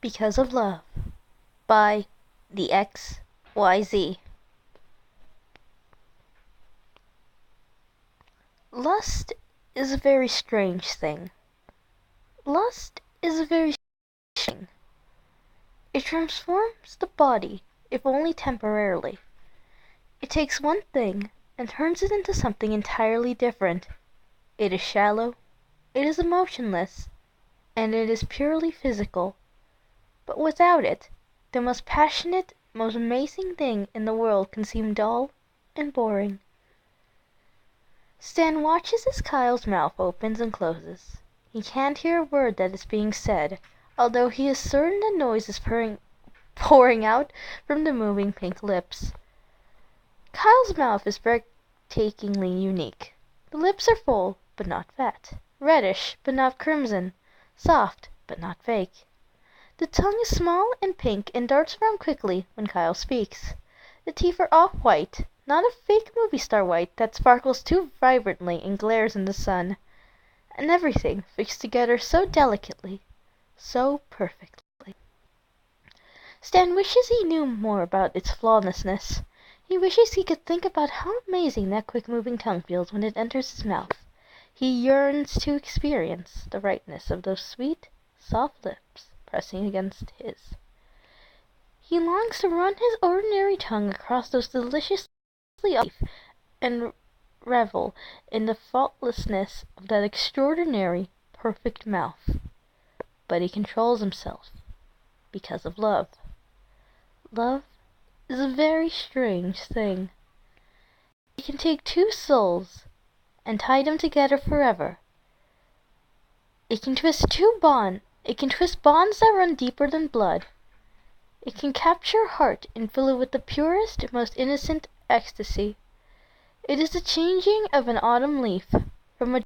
Because of Love by the XYZ. Lust is a very strange thing. Lust is a very strange thing. It transforms the body, if only temporarily. It takes one thing and turns it into something entirely different. It is shallow, it is emotionless, and it is purely physical. But without it, the most passionate, most amazing thing in the world can seem dull and boring. Stan watches as Kyle's mouth opens and closes. He can't hear a word that is being said, although he is certain the noise is pouring out from the moving pink lips. Kyle's mouth is breathtakingly unique. The lips are full, but not fat, reddish, but not crimson, soft, but not fake. The tongue is small and pink and darts around quickly when Kyle speaks. The teeth are off-white, not a fake movie star white that sparkles too vibrantly and glares in the sun. And everything fixed together so delicately, so perfectly. Stan wishes he knew more about its flawlessness. He wishes he could think about how amazing that quick-moving tongue feels when it enters his mouth. He yearns to experience the rightness of those sweet, soft lips pressing against his. He longs to run his ordinary tongue across those deliciously teeth and revel in the faultlessness of that extraordinary, perfect mouth. But he controls himself because of love. Love is a very strange thing. It can take two souls and tie them together forever. It can twist bonds that run deeper than blood. It can capture a heart and fill it with the purest, most innocent ecstasy. It is the changing of an autumn leaf from a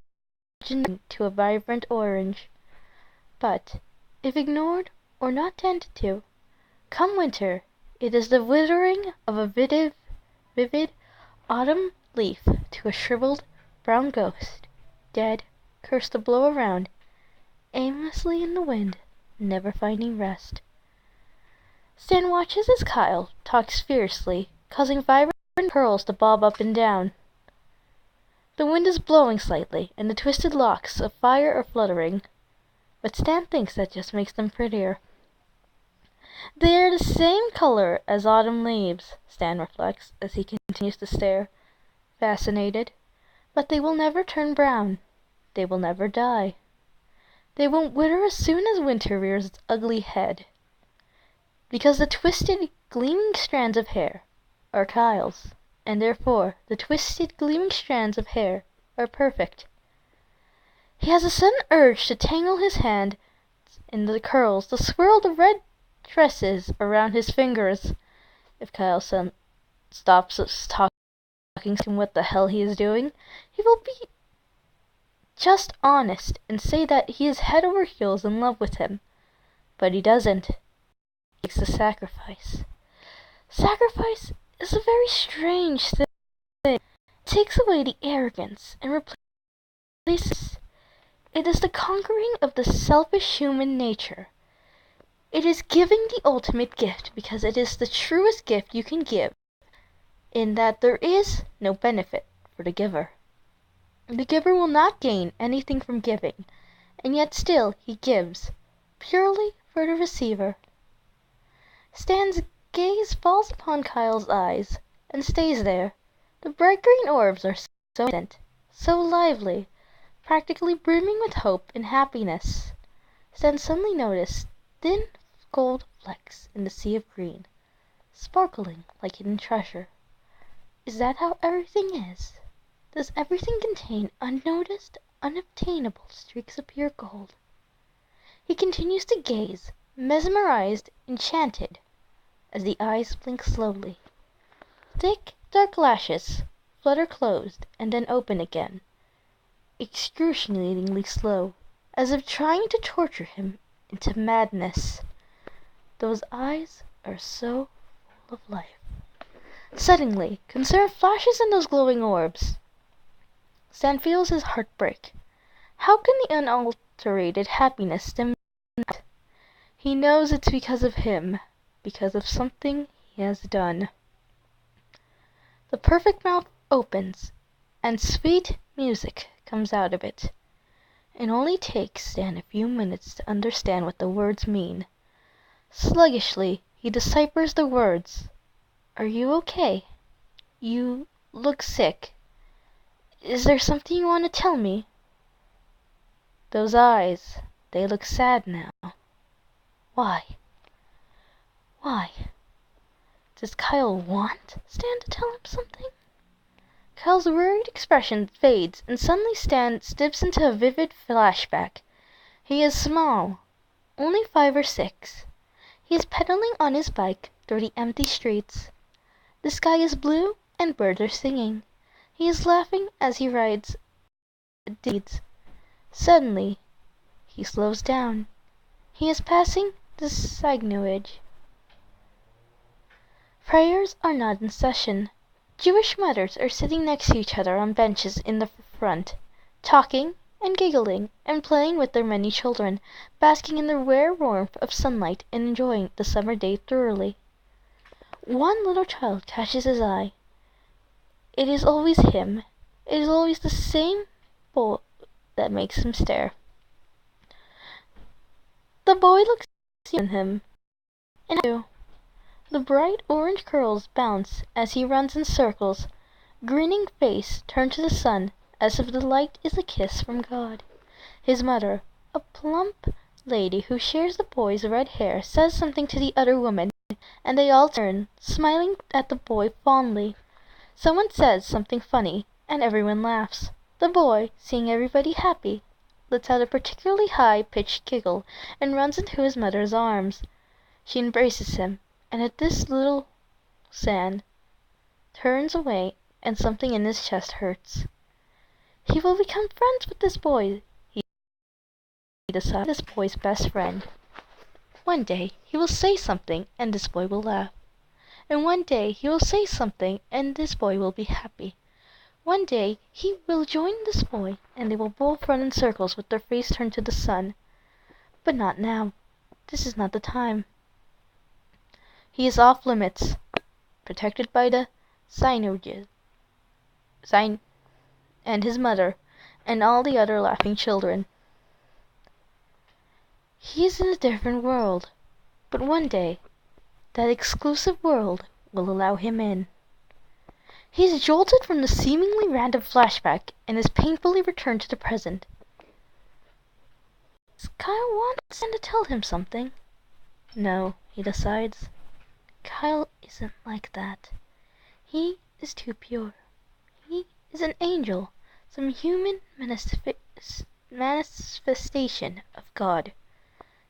to a vibrant orange. But, if ignored or not tended to, come winter, it is the withering of a vivid autumn leaf to a shriveled brown ghost, dead, cursed to blow around, aimlessly in the wind, never finding rest. Stan watches as Kyle talks fiercely, causing vibrant curls to bob up and down. The wind is blowing slightly, and the twisted locks of fire are fluttering, but Stan thinks that just makes them prettier. They are the same color as autumn leaves, Stan reflects as he continues to stare, fascinated, but they will never turn brown. They will never die. They won't wither as soon as winter rears its ugly head. Because the twisted, gleaming strands of hair are Kyle's, and therefore the twisted, gleaming strands of hair are perfect. He has a sudden urge to tangle his hand in the curls, to swirl the red tresses around his fingers. If Kyle stops talking to him what the hell he is doing, he will be just honest and say that he is head over heels in love with him. But he doesn't. He makes a sacrifice. Sacrifice is a very strange thing. It takes away the arrogance and replaces. It is the conquering of the selfish human nature. It is giving the ultimate gift because it is the truest gift you can give, in that there is no benefit for the giver. The giver will not gain anything from giving, and yet still he gives, purely for the receiver. Stan's gaze falls upon Kyle's eyes, and stays there. The bright green orbs are so innocent, so lively, practically brimming with hope and happiness. Stan suddenly noticed thin gold flecks in the sea of green, sparkling like hidden treasure. Is that how everything is? Does everything contain unnoticed, unobtainable streaks of pure gold? He continues to gaze, mesmerized, enchanted, as the eyes blink slowly. Thick, dark lashes flutter closed and then open again, excruciatingly slow, as if trying to torture him into madness. Those eyes are so full of life. Suddenly, concern flashes in those glowing orbs. Stan feels his heart break. How can the unadulterated happiness stem from that? He knows it's because of him, because of something he has done. The perfect mouth opens, and sweet music comes out of it. It only takes Stan a few minutes to understand what the words mean. Sluggishly, he deciphers the words. "Are you okay? You look sick. Is there something you want to tell me?" Those eyes, they look sad now. Why? Why? Does Kyle want Stan to tell him something? Kyle's worried expression fades, and suddenly Stan steps into a vivid flashback. He is small, only 5 or 6. He is pedaling on his bike through the empty streets. The sky is blue and birds are singing. He is laughing as he rides. Suddenly, he slows down. He is passing the Sagnewage. Prayers are not in session. Jewish mothers are sitting next to each other on benches in the front, talking and giggling and playing with their many children, basking in the rare warmth of sunlight and enjoying the summer day thoroughly. One little child catches his eye. It is always him. It is always the same boy that makes him stare. The boy looks at him, and the bright orange curls bounce as he runs in circles, grinning face turned to the sun as if the light is a kiss from God. His mother, a plump lady who shares the boy's red hair, says something to the other woman, and they all turn, smiling at the boy fondly. Someone says something funny, and everyone laughs. The boy, seeing everybody happy, lets out a particularly high-pitched giggle and runs into his mother's arms. She embraces him, and at this little Stan turns away, and something in his chest hurts. He will become friends with this boy, he decides, this boy's best friend. One day he will say something, and this boy will laugh. And one day he will say something, and this boy will be happy. One day he will join this boy, and they will both run in circles with their face turned to the sun. But not now. This is not the time. He is off limits, protected by the Sagnewage, and his mother, and all the other laughing children. He is in a different world, but one day that exclusive world will allow him in. He is jolted from the seemingly random flashback and is painfully returned to the present. Does Kyle want Stan to tell him something? No, he decides. Kyle isn't like that. He is too pure. He is an angel, some human manifestation of God.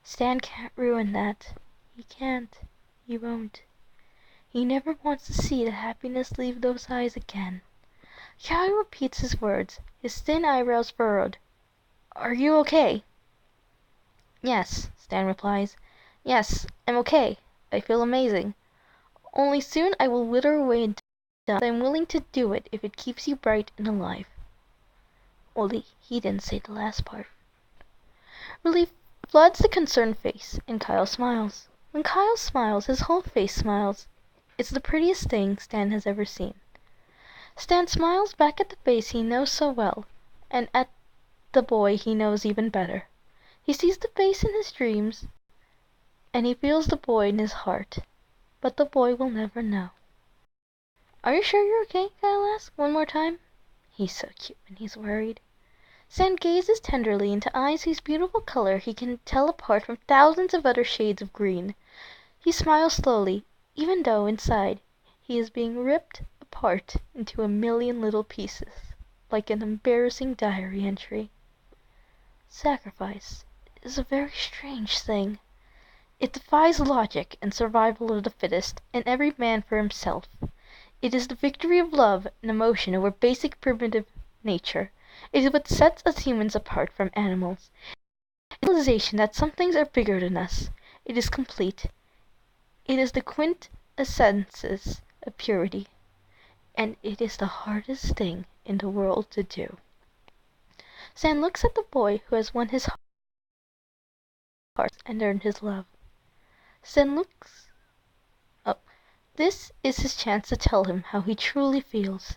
Stan can't ruin that. He can't. He won't. He never wants to see the happiness leave those eyes again. Kyle repeats his words, his thin eyebrows furrowed. "Are you okay?" "Yes," Stan replies. "Yes, I'm okay. I feel amazing. Only soon I will wither away and die, but I'm willing to do it if it keeps you bright and alive." Only he didn't say the last part. Relief floods the concerned face, and Kyle smiles. When Kyle smiles, his whole face smiles. It's the prettiest thing Stan has ever seen. Stan smiles back at the face he knows so well, and at the boy he knows even better. He sees the face in his dreams, and he feels the boy in his heart, but the boy will never know. "Are you sure you're okay?" Kyle asks one more time. He's so cute when he's worried. Stan gazes tenderly into eyes whose beautiful color he can tell apart from thousands of other shades of green. He smiles slowly, even though inside he is being ripped apart into a million little pieces, like an embarrassing diary entry. Sacrifice is a very strange thing. It defies logic and survival of the fittest, and every man for himself. It is the victory of love and emotion over basic primitive nature. It is what sets us humans apart from animals. It is the realization that some things are bigger than us. It is complete. It is the quintessence of purity. And it is the hardest thing in the world to do. Stan looks at the boy who has won his heart and earned his love. Sten looks up. This is his chance to tell him how he truly feels.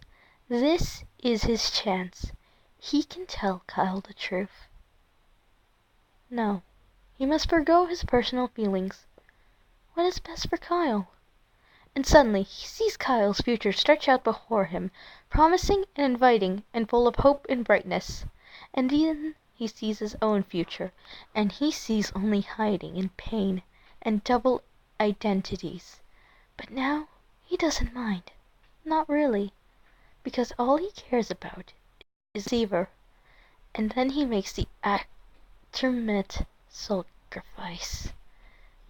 This is his chance. He can tell Kyle the truth. No, he must forgo his personal feelings. What is best for Kyle? And suddenly he sees Kyle's future stretch out before him, promising and inviting and full of hope and brightness. And then he sees his own future, and he sees only hiding and pain and double identities. But now he doesn't mind. Not really. Because all he cares about is Seaver. And then he makes the ultimate sacrifice.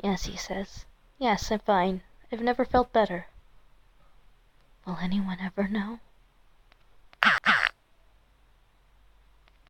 Yes, he says. Yes, I'm fine. I've never felt better. Will anyone ever know?